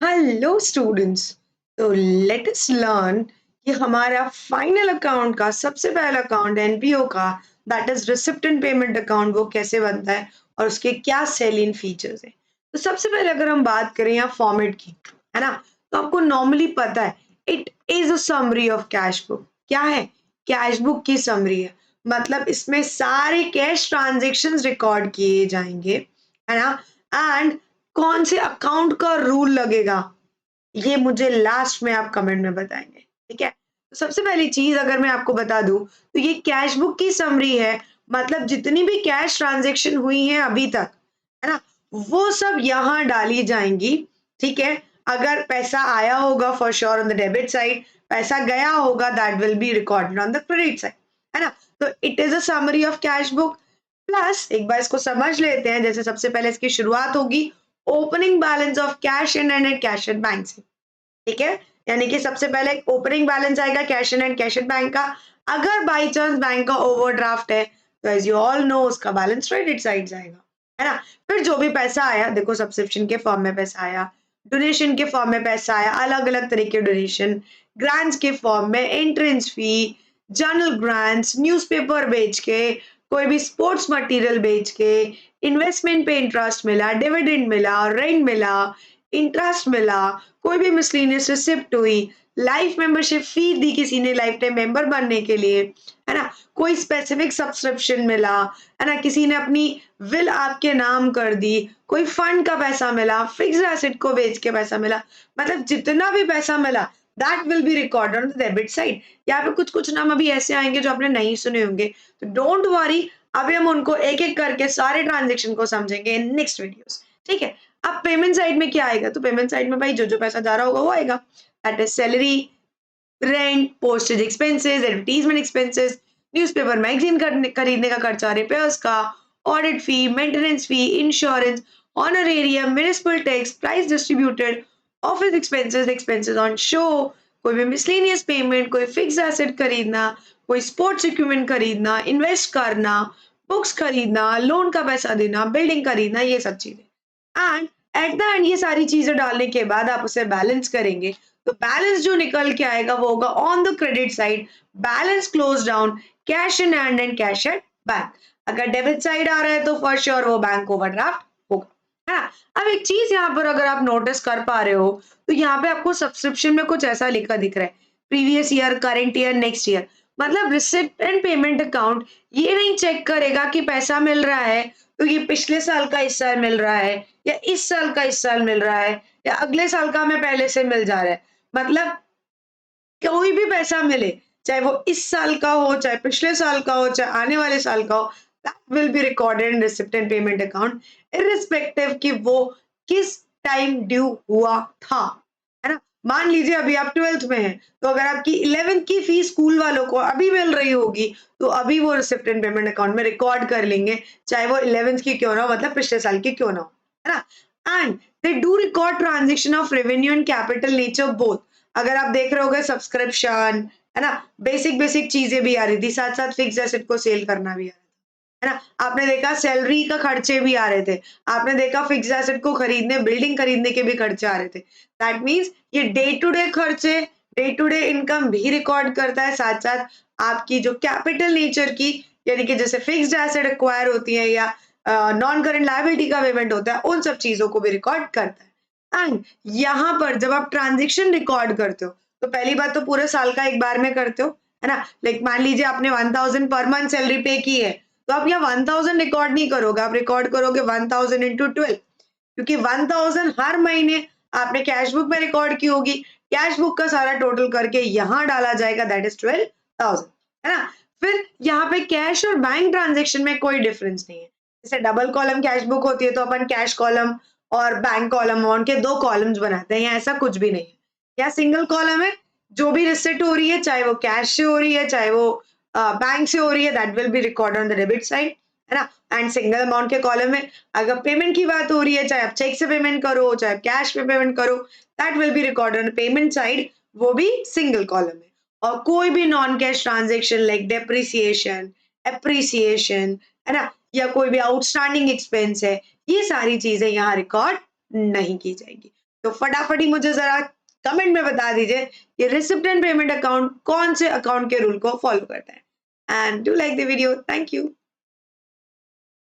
Hello students. तो let us learn कि हमारा फाइनल अकाउंट का सबसे पहला अकाउंट एनपीओ का that is receipt and payment account वो कैसे बनता है और उसके क्या सेलिंग फीचर्स हैं। तो सबसे पहले अगर हम बात करें या फॉर्मेट की, है ना, तो आपको नॉर्मली पता है it is a summary of cash book. क्या है? कैश बुक की समरी है। मतलब इसमें सारे कैश ट्रांजेक्शन्स रिकॉर्ड किए जाएंगे, है ना। एंड कौन से अकाउंट का रूल लगेगा ये मुझे लास्ट में आप कमेंट में बताएंगे, ठीक है। तो सबसे पहली चीज अगर मैं आपको बता दूं तो ये कैश बुक की समरी है। मतलब जितनी भी कैश ट्रांजैक्शन हुई हैं अभी तक, है ना, वो सब यहाँ डाली जाएंगी, ठीक है। अगर पैसा आया होगा for sure on the debit side, पैसा गया होगा that will be recorded on the credit side, है ना। तो it is a summary of cash book. Plus एक बार इसको समझ लेते हैं। जैसे सबसे पहले इसकी शुरुआत होगी opening balance of cash in and cash at bank से, ठीक है। यानी कि सबसे पहले ओपनिंग बैलेंस आएगा cash in and cash at bank का। अगर बाई चांस बैंक का ओवरड्राफ्ट है तो एज यू ऑल नो उसका बैलेंस क्रेडिट साइड जाएगा, है ना। फिर जो भी पैसा आया, देखो सब्सक्रिप्शन के फॉर्म में पैसा आया, डोनेशन के फॉर्म में पैसा आया, अलग अलग तरह के डोनेशन, ग्रांट्स के फॉर्म में, entrance fee, journal grants, newspaper बेच के, कोई भी स्पोर्ट्स मटेरियल बेच के, इन्वेस्टमेंट पे इंटरेस्ट मिला, डिविडेंड मिला, रेंट मिला, इंटरेस्ट मिला, कोई भी मिसलेनियस रिसिप्ट हुई, लाइफ मेंबरशिप फी दी किसी ने लाइफ टाइम मेंबर बनने के लिए, है ना, कोई स्पेसिफिक सब्सक्रिप्शन मिला, है ना, किसी ने अपनी विल आपके नाम कर दी, कोई फंड का पैसा मिला, फिक्स्ड एसेट को बेच के पैसा मिला, मतलब जितना भी पैसा मिला that will be recorded on the debit side. यहाँ पे कुछ कुछ नाम अभी ऐसे आएंगे जो आपने नहीं सुने होंगे, तो डोंट वरी, अभी हम उनको एक एक करके सारे ट्रांजेक्शन को समझेंगे इन नेक्स्ट वीडियोस, ठीक है। अब पेमेंट साइड में क्या आएगा? तो पेमेंट साइड में भाई जो जो पैसा जा रहा होगा वो आएगा। That is salary, rent, postage expenses, advertisement expenses, newspaper magazine खरीदने का खर्चा, रिपेयर्स का, audit fee, maintenance fee, insurance, honorarium, municipal tax, price distributed, office expenses, expenses on show, कोई भी मिसलेनियस पेमेंट, कोई फिक्स एसेट खरीदना, कोई स्पोर्ट्स इक्विपमेंट खरीदना, इन्वेस्ट करना, बुक्स खरीदना, लोन का पैसा देना, बिल्डिंग खरीदना, ये सब चीजें। एंड एट द एंड ये सारी चीजें डालने के बाद आप उसे बैलेंस करेंगे, तो बैलेंस जो निकल के आएगा वो होगा on the credit side balance close down cash in hand and cash at bank. अगर डेबिट साइड आ रहा है तो फॉर श्योर वो बैंक ओवरड्राफ्ट होगा, है ना। अब एक चीज यहाँ पर अगर आप नोटिस कर पा रहे हो तो यहाँ पे आपको सब्सक्रिप्शन में कुछ ऐसा लिखा दिख रहा है, previous year, current year, next year. मतलब रिसिप्ट एंड पेमेंट अकाउंट ये नहीं चेक करेगा कि पैसा मिल रहा है तो ये पिछले साल का इस साल मिल रहा है या इस साल का इस साल मिल रहा है या अगले साल का हमें पहले से मिल जा रहा है। मतलब कोई भी पैसा मिले, चाहे वो इस साल का हो, चाहे पिछले साल का हो, चाहे आने वाले साल का हो, that will be recorded in receipt and payment account, irrespective कि वो किस टाइम ड्यू हुआ था, है ना। मान लीजिए अभी आप 12th में हैं, तो अगर आपकी 11th की फीस स्कूल वालों को अभी मिल रही होगी तो अभी वो रिसिप्ट एंड पेमेंट अकाउंट में रिकॉर्ड कर लेंगे, चाहे वो 11th की क्यों ना हो, मतलब पिछले साल की क्यों ना हो, है ना। And they do record transaction of revenue and capital nature both. अगर आप देख रहे होगे सब्सक्रिप्शन, है ना, बेसिक बेसिक चीजें भी आ रही थी, साथ साथ फिक्स एसेट को सेल करना भी आ रहा था, है ना। आपने देखा सैलरी का खर्चे भी आ रहे थे, आपने देखा फिक्स एसेट को खरीदने, बिल्डिंग खरीदने के भी खर्चे आ रहे थे। दैट मीन्स ये डे टू डे खर्चे, डे टू डे इनकम भी रिकॉर्ड करता है, साथ साथ आपकी जो कैपिटल नेचर की, यानी कि जैसे फिक्स्ड एसेट एक्वायर होती है या नॉन करंट लायबिलिटी का पेमेंट होता है, उन सब चीजों को भी रिकॉर्ड करता है। एंड यहाँ पर जब आप ट्रांजेक्शन रिकॉर्ड करते हो तो पहली बात तो पूरे साल का एक बार में करते हो, है ना। लाइक मान लीजिए आपने 1000 पर मंथ सैलरी पे की है, तो आप यहाँ 1000 रिकॉर्ड नहीं करोगे, आप रिकॉर्ड करोगे 1000 इंटू 12, क्योंकि 1000 हर महीने आपने कैश बुक में रिकॉर्ड की होगी, कैश बुक का सारा टोटल करके यहाँ डाला जाएगा, दैट इज 12,000, है ना। फिर यहाँ पे कैश और बैंक ट्रांजेक्शन में कोई डिफरेंस नहीं है। जैसे डबल कॉलम कैश बुक होती है तो अपन कैश कॉलम और बैंक कॉलम अमाउंट के दो कॉलम्स बनाते हैं, यहाँ ऐसा कुछ भी नहीं है। यहाँ सिंगल कॉलम है, जो भी रिसिट हो रही है चाहे वो कैश से हो रही है चाहे वो बैंक से हो रही है, that will be record on the debit side, है ना। एंड सिंगल अमाउंट के कॉलम में अगर पेमेंट की बात हो रही है, चाहे आप चेक से पेमेंट करो चाहे आप कैश पे पेमेंट करो, that will be record on payment side, वो भी सिंगल कॉलम है। और कोई भी non cash transaction like depreciation, appreciation, है ना, या कोई भी आउटस्टैंडिंग एक्सपेंस है, ये सारी चीजें यहाँ रिकॉर्ड नहीं की जाएंगी। तो फटाफट ही मुझे ज़रा कमेंट में बता दीजिए कि रिसिप्ट एंड पेमेंट अकाउंट कौन से अकाउंट के रूल को फॉलो करता है। And do like the video. Thank you.